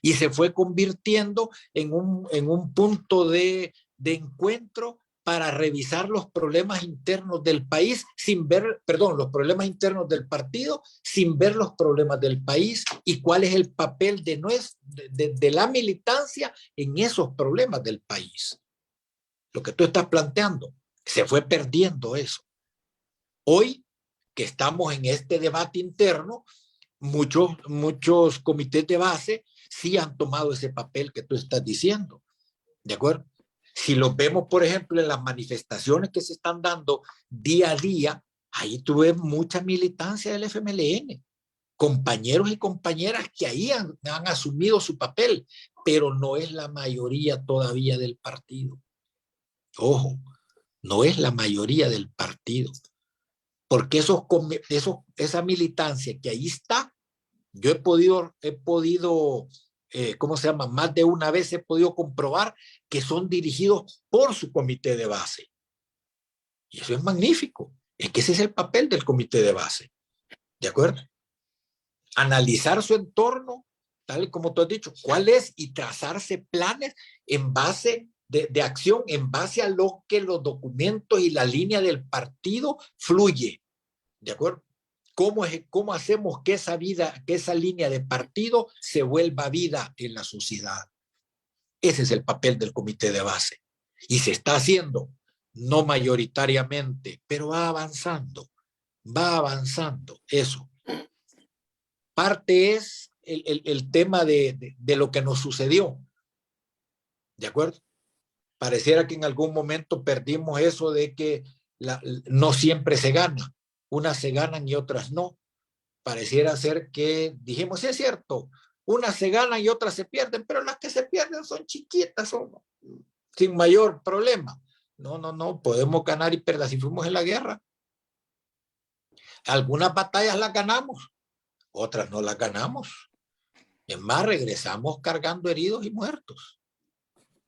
y se fue convirtiendo en un punto de encuentro para revisar los problemas internos del país sin ver, perdón, los problemas internos del partido sin ver los problemas del país y cuál es el papel de la militancia en esos problemas del país. Lo que tú estás planteando, se fue perdiendo eso. Hoy que estamos en este debate interno, muchos comités de base sí han tomado ese papel que tú estás diciendo, ¿de acuerdo? Si lo vemos, por ejemplo, en las manifestaciones que se están dando día a día, ahí tuve mucha militancia del FMLN, compañeros y compañeras que ahí han asumido su papel, pero no es la mayoría todavía del partido. Ojo, no es la mayoría del partido, porque esa militancia que ahí está, yo he podido ¿cómo se llama? Más de una vez he podido comprobar que son dirigidos por su comité de base. Y eso es magnífico. Es que ese es el papel del comité de base. ¿De acuerdo? Analizar su entorno, tal como tú has dicho, cuál es, y trazarse planes en base de acción, en base a lo que los documentos y la línea del partido fluye. ¿De acuerdo? ¿Cómo hacemos que esa línea de partido se vuelva vida en la sociedad? Ese es el papel del comité de base. Y se está haciendo, no mayoritariamente, pero va avanzando eso. Parte es el tema de lo que nos sucedió. ¿De acuerdo? Pareciera que en algún momento perdimos eso de que no siempre se gana. Unas se ganan y otras no. Pareciera ser que dijimos, sí es cierto, unas se ganan y otras se pierden, pero las que se pierden son chiquitas, son sin mayor problema. No, podemos ganar y perder. Si fuimos en la guerra, algunas batallas las ganamos, otras no las ganamos. Es más, regresamos cargando heridos y muertos.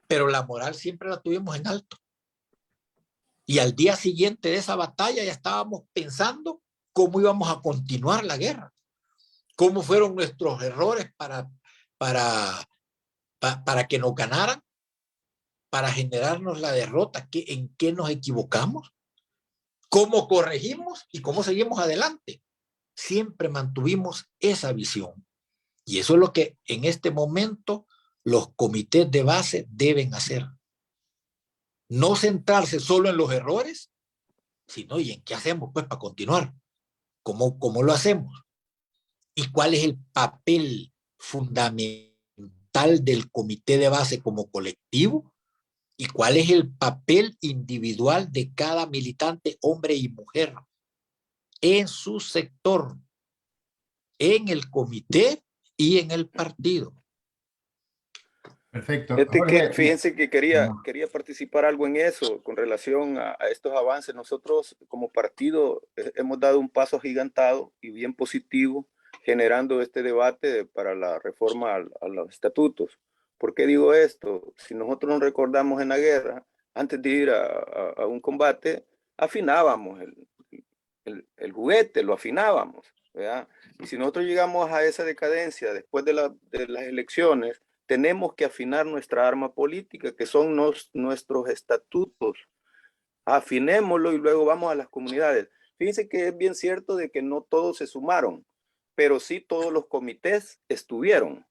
Pero la moral siempre la tuvimos en alto. Y al día siguiente de esa batalla ya estábamos pensando cómo íbamos a continuar la guerra, cómo fueron nuestros errores para que nos ganaran, para generarnos la derrota. ¿En qué nos equivocamos? ¿Cómo corregimos y cómo seguimos adelante? Siempre mantuvimos esa visión. Y eso es lo que en este momento los comités de base deben hacer. No centrarse solo en los errores, sino ¿y en qué hacemos pues para continuar? ¿Cómo lo hacemos? ¿Y cuál es el papel fundamental del comité de base como colectivo? ¿Y cuál es el papel individual de cada militante, hombre y mujer, en su sector, en el comité y en el partido? Perfecto. Jorge, fíjense que quería no. participar algo en eso con relación a estos avances. Nosotros como partido hemos dado un paso agigantado y bien positivo generando este debate para la reforma a los estatutos. ¿Por qué digo esto? Si nosotros nos recordamos en la guerra, antes de ir a un combate, afinábamos el juguete, lo afinábamos, ¿verdad? Y si nosotros llegamos a esa decadencia después de las elecciones, tenemos que afinar nuestra arma política, que son nuestros estatutos. Afinémoslo y luego vamos a las comunidades. Fíjense que es bien cierto de que no todos se sumaron, pero sí todos los comités estuvieron.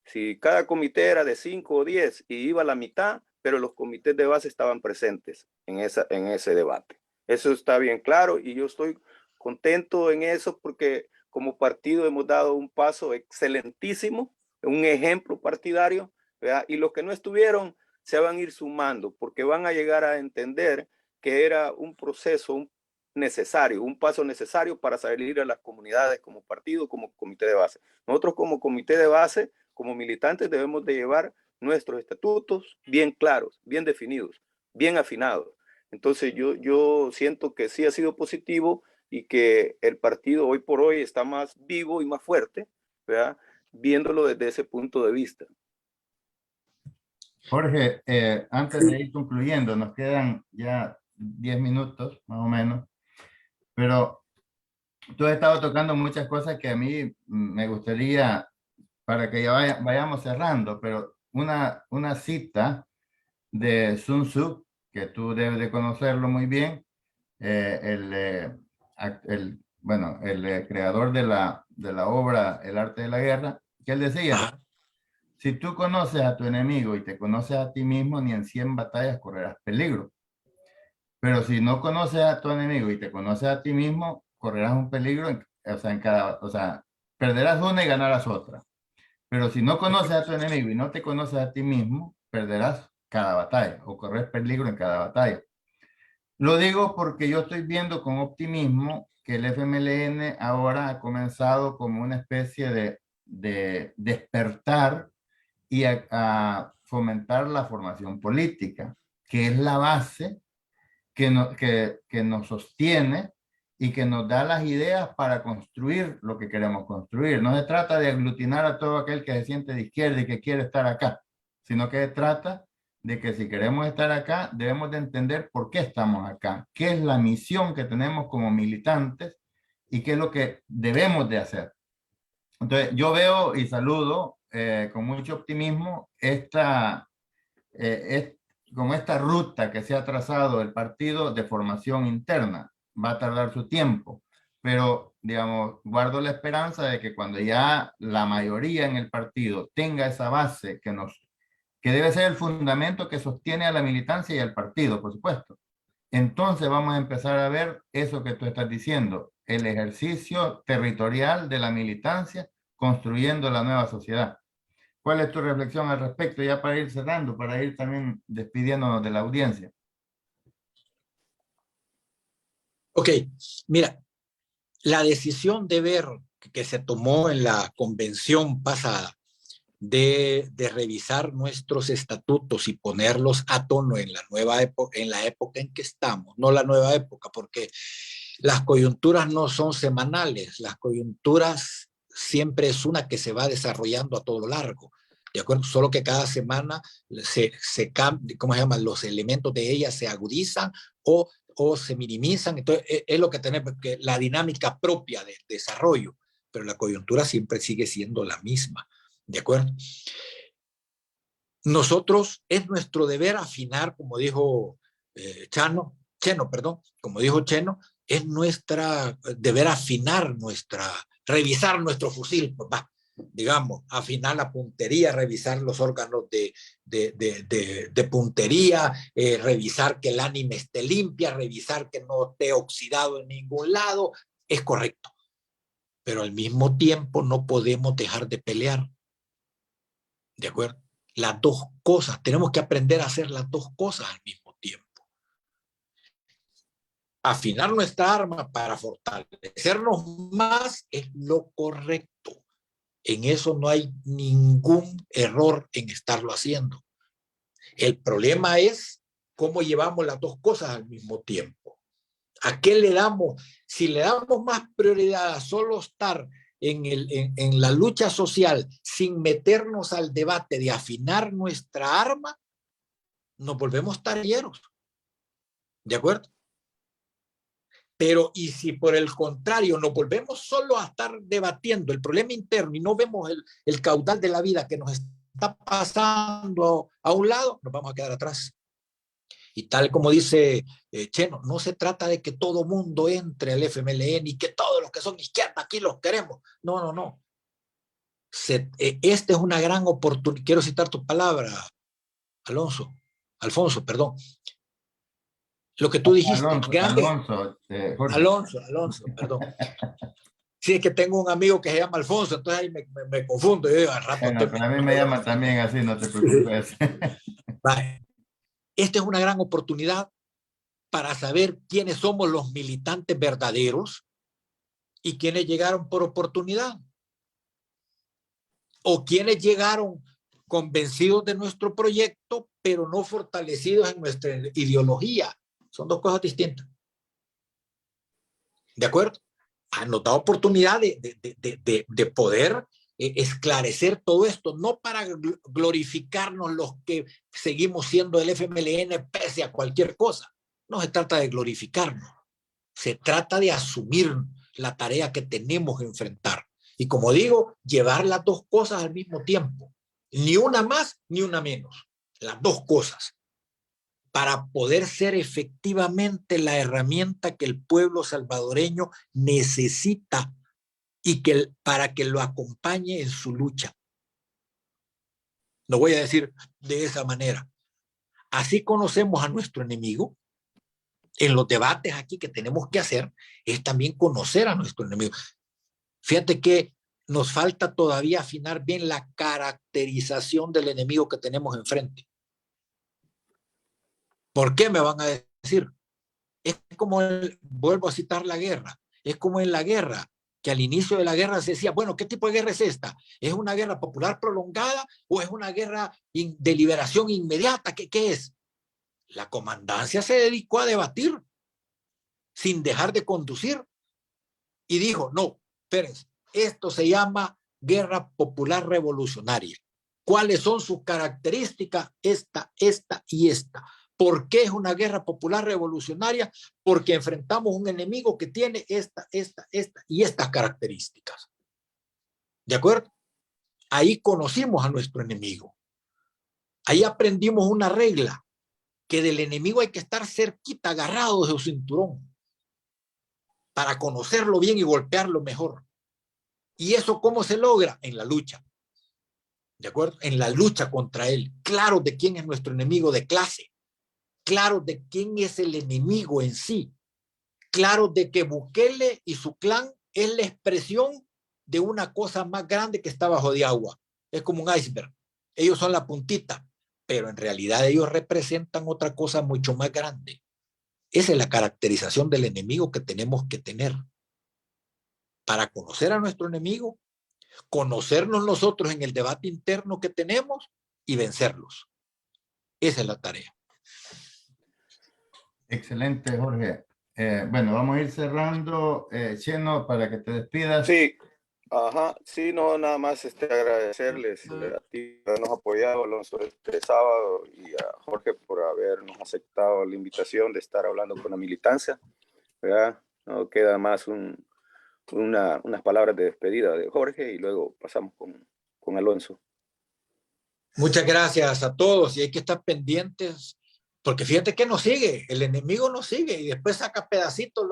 Si cada comité era de 5 o 10 y iba a la mitad, pero los comités de base estaban presentes en ese debate. Eso está bien claro y yo estoy contento en eso porque como partido hemos dado un paso excelentísimo, un ejemplo partidario, ¿verdad? Y los que no estuvieron se van a ir sumando porque van a llegar a entender que era un proceso necesario, un paso necesario para salir a las comunidades como partido, como comité de base. Nosotros como comité de base, como militantes, debemos de llevar nuestros estatutos bien claros, bien definidos, bien afinados. Entonces yo siento que sí ha sido positivo y que el partido hoy por hoy está más vivo y más fuerte, ¿verdad? Viéndolo desde ese punto de vista. Jorge, antes de ir concluyendo, nos quedan ya 10 minutos más o menos, pero tú has estado tocando muchas cosas que a mí me gustaría, para que ya vayamos cerrando, pero una cita de Sun Tzu, que tú debes de conocerlo muy bien, el creador de la obra El arte de la guerra, que él decía, si tú conoces a tu enemigo y te conoces a ti mismo, ni en 100 batallas correrás peligro. Pero si no conoces a tu enemigo y te conoces a ti mismo, correrás un peligro, perderás una y ganarás otra. Pero si no conoces a tu enemigo y no te conoces a ti mismo, perderás cada batalla o corres peligro en cada batalla. Lo digo porque yo estoy viendo con optimismo que el FMLN ahora ha comenzado como una especie de despertar y a fomentar la formación política, que es la base que nos sostiene y que nos da las ideas para construir lo que queremos construir. No se trata de aglutinar a todo aquel que se siente de izquierda y que quiere estar acá, sino que se trata de que si queremos estar acá, debemos de entender por qué estamos acá, qué es la misión que tenemos como militantes y qué es lo que debemos de hacer. Entonces, yo veo y saludo con mucho optimismo como esta ruta que se ha trazado el partido de formación interna. Va a tardar su tiempo, pero, digamos, guardo la esperanza de que cuando ya la mayoría en el partido tenga esa base que debe ser el fundamento que sostiene a la militancia y al partido, por supuesto. Entonces vamos a empezar a ver eso que tú estás diciendo, el ejercicio territorial de la militancia construyendo la nueva sociedad. ¿Cuál es tu reflexión al respecto ya para ir cerrando, para ir también despidiéndonos de la audiencia? Ok, mira, la decisión de ver que se tomó en la convención pasada de revisar nuestros estatutos y ponerlos a tono en la nueva época, en la época en que estamos, no la nueva época, porque las coyunturas no son semanales, las coyunturas siempre es una que se va desarrollando a todo lo largo, ¿de acuerdo? Solo que cada semana se cambia, ¿cómo se llama? Los elementos de ella se agudizan o se minimizan, entonces es lo que tenemos, que la dinámica propia de desarrollo, pero la coyuntura siempre sigue siendo la misma. ¿De acuerdo? nosotros es nuestro deber afinar, como dijo Cheno, como dijo Cheno, es nuestra deber afinar revisar nuestro fusil, pues va, digamos, afinar la puntería, revisar los órganos de puntería, revisar que el ánima esté limpia, revisar que no esté oxidado en ningún lado, es correcto. Pero al mismo tiempo no podemos dejar de pelear. ¿De acuerdo? Las dos cosas, tenemos que aprender a hacer las dos cosas al mismo tiempo. Afinar nuestra arma para fortalecernos más es lo correcto. En eso no hay ningún error en estarlo haciendo. El problema es cómo llevamos las dos cosas al mismo tiempo. ¿A qué le damos? Si le damos más prioridad a solo estar en la lucha social sin meternos al debate de afinar nuestra arma, nos volvemos tarilleros. ¿De acuerdo? Pero, y si por el contrario nos volvemos solo a estar debatiendo el problema interno y no vemos el caudal de la vida que nos está pasando a un lado, nos vamos a quedar atrás. Y tal como dice Cheno, no se trata de que todo mundo entre al FMLN y que todos los que son izquierda aquí los queremos. No, no, no. Esta es una gran oportunidad. Quiero citar tu palabra, Alfonso, perdón. Lo que tú dijiste. Jorge. Alonso, perdón. Sí, es que tengo un amigo que se llama Alfonso, entonces ahí me confundo. Yo digo, al rato Bueno, pero a mí me llaman también así, no te preocupes. Vale. Esta es una gran oportunidad para saber quiénes somos los militantes verdaderos y quiénes llegaron por oportunidad. O quienes llegaron convencidos de nuestro proyecto, pero no fortalecidos en nuestra ideología. Son dos cosas distintas. ¿De acuerdo? Nos da oportunidad de poder esclarecer todo esto, no para glorificarnos los que seguimos siendo el FMLN pese a cualquier cosa. No se trata de glorificarnos. Se trata de asumir la tarea que tenemos que enfrentar. Y como digo, llevar las dos cosas al mismo tiempo. Ni una más, ni una menos. Las dos cosas. Para poder ser efectivamente la herramienta que el pueblo salvadoreño necesita y para que lo acompañe en su lucha. Lo voy a decir de esa manera. Así conocemos a nuestro enemigo. En los debates aquí que tenemos que hacer es también conocer a nuestro enemigo. Fíjate que nos falta todavía afinar bien la caracterización del enemigo que tenemos enfrente. ¿Por qué me van a decir? Es como, vuelvo a citar la guerra, es como en la guerra, que al inicio de la guerra se decía, bueno, ¿qué tipo de guerra es esta? ¿Es una guerra popular prolongada o es una guerra de liberación inmediata? ¿Qué es? La comandancia se dedicó a debatir sin dejar de conducir y dijo, no, espérense, esto se llama guerra popular revolucionaria. ¿Cuáles son sus características? Esta y esta. ¿Por qué es una guerra popular revolucionaria? Porque enfrentamos un enemigo que tiene esta y estas características. ¿De acuerdo? Ahí conocimos a nuestro enemigo. Ahí aprendimos una regla, que del enemigo hay que estar cerquita, agarrado de su cinturón, para conocerlo bien y golpearlo mejor. ¿Y eso cómo se logra? En la lucha. ¿De acuerdo? En la lucha contra él. Claro de quién es nuestro enemigo de clase. Claro de quién es el enemigo en sí. Claro de que Bukele y su clan es la expresión de una cosa más grande que está bajo de agua. Es como un iceberg. Ellos son la puntita, pero en realidad ellos representan otra cosa mucho más grande. Esa es la caracterización del enemigo que tenemos que tener. Para conocer a nuestro enemigo, conocernos nosotros en el debate interno que tenemos y vencerlos. Esa es la tarea. Excelente, Jorge. Bueno, vamos a ir cerrando. Cheno, para que te despidas. Sí, ajá, sí, no, nada más agradecerles a ti por habernos apoyado, Alonso, este sábado, y a Jorge por habernos aceptado la invitación de estar hablando con la militancia, ¿verdad? No queda más unas palabras de despedida de Jorge y luego pasamos con Alonso. Muchas gracias a todos y hay que estar pendientes porque fíjate que nos sigue, el enemigo nos sigue y después saca pedacitos.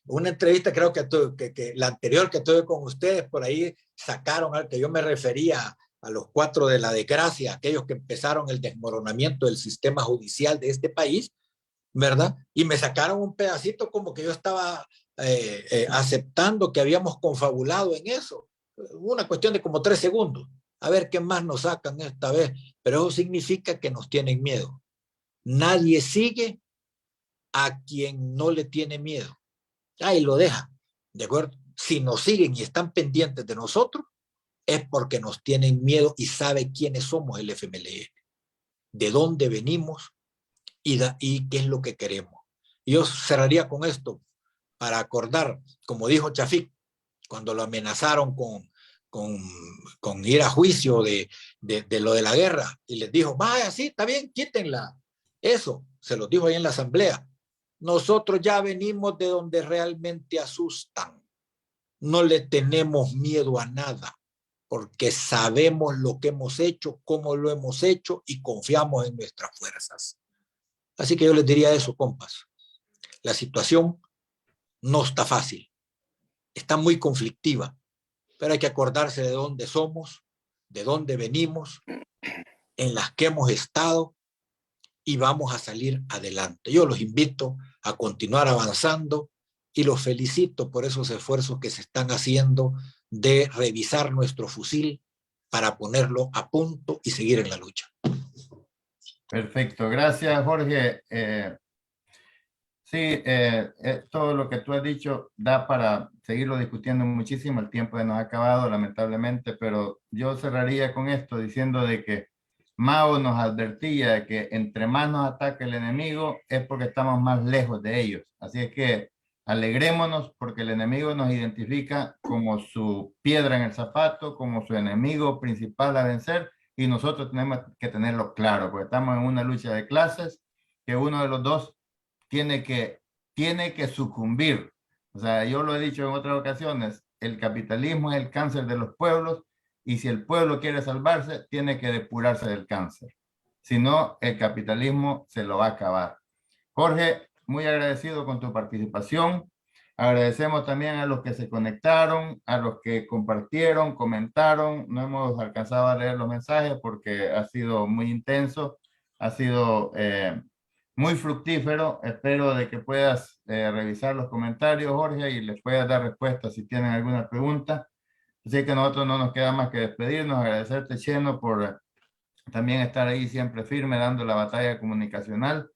Una entrevista creo que la anterior que tuve con ustedes por ahí sacaron al que yo me refería a los 4 de la desgracia, aquellos que empezaron el desmoronamiento del sistema judicial de este país, ¿verdad? Y me sacaron un pedacito como que yo estaba aceptando que habíamos confabulado en eso. Una cuestión de como 3 segundos. A ver qué más nos sacan esta vez. Pero eso significa que nos tienen miedo. Nadie sigue a quien no le tiene miedo. Ahí lo deja, ¿de acuerdo? Si nos siguen y están pendientes de nosotros, es porque nos tienen miedo y sabe quiénes somos el FMLN, de dónde venimos y qué es lo que queremos. Yo cerraría con esto para acordar, como dijo Chafik, cuando lo amenazaron con ir a juicio de lo de la guerra, y les dijo, vaya, sí, está bien, quítenla. Eso, se los dijo ahí en la asamblea. Nosotros ya venimos de donde realmente asustan. No le tenemos miedo a nada, porque sabemos lo que hemos hecho, cómo lo hemos hecho y confiamos en nuestras fuerzas. Así que yo les diría eso, compas. La situación no está fácil, está muy conflictiva, pero hay que acordarse de dónde somos, de dónde venimos, en las que hemos estado y vamos a salir adelante. Yo los invito a continuar avanzando y los felicito por esos esfuerzos que se están haciendo de revisar nuestro fusil para ponerlo a punto y seguir en la lucha. Perfecto, gracias Jorge. Sí, todo lo que tú has dicho da para seguirlo discutiendo muchísimo. El tiempo ya nos ha acabado, lamentablemente, pero yo cerraría con esto diciendo de que Mao nos advertía de que entre más nos ataca el enemigo es porque estamos más lejos de ellos. Así es que alegrémonos porque el enemigo nos identifica como su piedra en el zapato, como su enemigo principal a vencer, y nosotros tenemos que tenerlo claro, porque estamos en una lucha de clases que uno de los dos tiene que sucumbir. O sea, yo lo he dicho en otras ocasiones, el capitalismo es el cáncer de los pueblos y si el pueblo quiere salvarse, tiene que depurarse del cáncer. Si no, el capitalismo se lo va a acabar. Jorge, muy agradecido con tu participación. Agradecemos también a los que se conectaron, a los que compartieron, comentaron. No hemos alcanzado a leer los mensajes porque ha sido muy intenso, ha sido muy fructífero. Espero de que puedas revisar los comentarios, Jorge, y les puedas dar respuesta si tienen alguna pregunta. Así que nosotros no nos queda más que despedirnos, agradecerte, Cheno, por también estar ahí siempre firme, dando la batalla comunicacional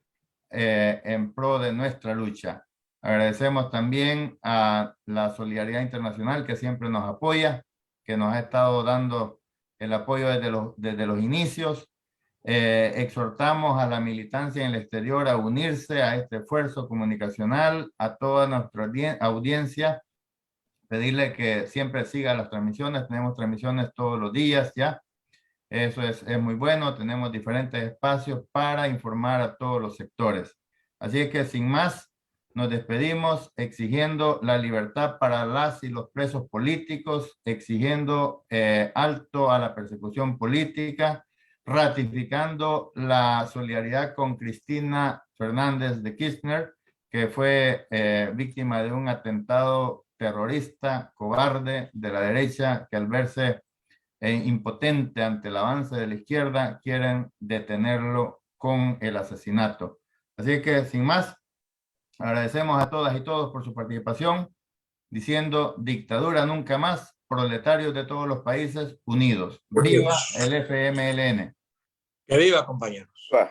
en pro de nuestra lucha. Agradecemos también a la Solidaridad Internacional que siempre nos apoya, que nos ha estado dando el apoyo desde los inicios. Exhortamos a la militancia en el exterior a unirse a este esfuerzo comunicacional, a toda nuestra audiencia, pedirle que siempre siga las transmisiones. Tenemos transmisiones todos los días ya. Eso es muy bueno. Tenemos diferentes espacios para informar a todos los sectores. Así es que sin más, nos despedimos exigiendo la libertad para las y los presos políticos, exigiendo alto a la persecución política, ratificando la solidaridad con Cristina Fernández de Kirchner, que fue víctima de un atentado terrorista, cobarde de la derecha, que al verse impotente ante el avance de la izquierda, quieren detenerlo con el asesinato. Así que, sin más, agradecemos a todas y todos por su participación, diciendo dictadura nunca más, proletarios de todos los países unidos. ¡Viva el FMLN! ¡Que viva, compañeros! Va.